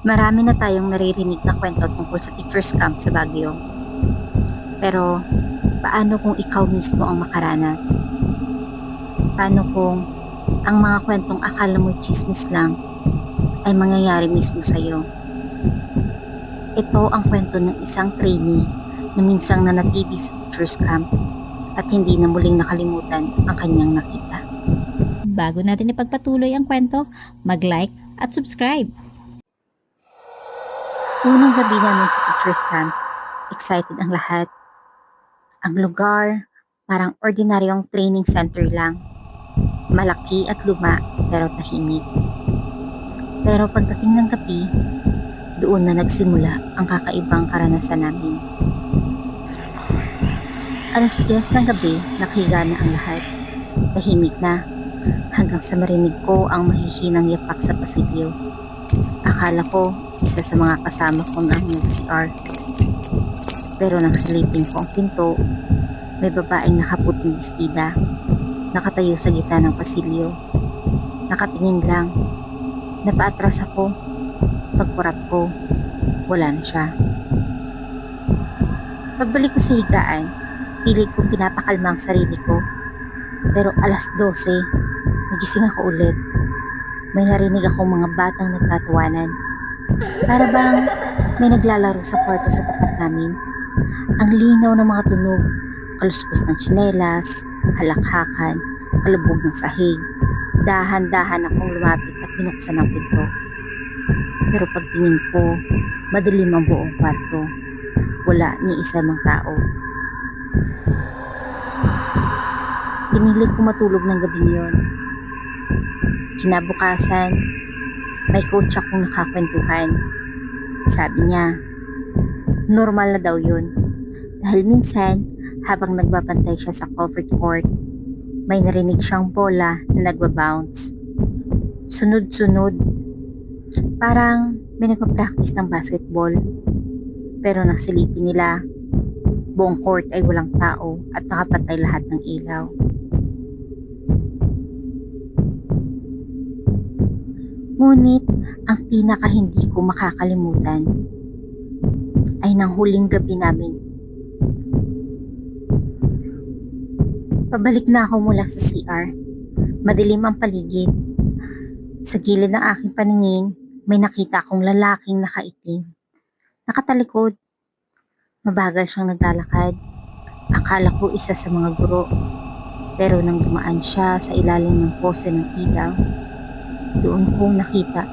Marami na tayong naririnig na kwento tungkol sa teacher's camp sa Baguio. Pero, paano kung ikaw mismo ang makaranas? Paano kung ang mga kwentong akala mo chismis lang ay mangyayari mismo sa'yo? Ito ang kwento ng isang trainee na minsang nanatili sa teacher's camp at hindi na muling nakalimutan ang kanyang nakita. Bago natin ipagpatuloy ang kwento, mag-like at subscribe. Unang gabi namin sa teacher's camp, excited ang lahat. Ang lugar, parang ordinaryong training center lang. Malaki at luma pero tahimik. Pero pagdating ng gabi, doon na nagsimula ang kakaibang karanasan namin. Alas 10 ng gabi, nakahiga na ang lahat. Tahimik na, hanggang sa marinig ko ang mahihinang yapak sa pasilyo. Akala ko, isa sa mga kasama ko na ang nag-CR. Pero nang silipin ko ang pinto, may babaeng nakaputing bestida, nakatayo sa gitna ng pasilyo. Nakatingin lang, napaatras ako. Pagkurap ko, wala na siya. Pagbalik ko sa higaan, pilit kong pinapakalma ang sarili ko. Pero alas 12, nagising ako ulit. May narinig akong mga batang nagtatawanan. Para bang may naglalaro sa kwarto sa tapat namin. Ang linaw ng mga tunog, kaluskos ng tsinelas, halakhakan, kalubog ng sahig. Dahan-dahan akong lumapit at binuksan ang pinto. Pero pagtingin ko, madilim ang buong kwarto. Wala ni isa mang tao. Pinilit ko matulog ng gabing yon. Kinabukasan, may coach akong nakakwentuhan. Sabi niya, normal na daw yun. Dahil minsan, habang nagbabantay siya sa covered court, may narinig siyang bola na nagbabounce. Sunod-sunod, parang may nagpa-practice ng basketball. Pero nang silipin nila, buong court ay walang tao at nakapatay lahat ng ilaw. Ngunit, ang pinaka hindi ko makakalimutan ay nang huling gabi namin. Pabalik na ako mula sa CR. Madilim ang paligid. Sa gilid ng aking paningin, may nakita akong lalaking nakaitim. Nakatalikod. Mabagal siyang naglalakad. Akala ko isa sa mga guro. Pero nang dumaan siya sa ilalim ng pose ng ilaw, doon ko nakita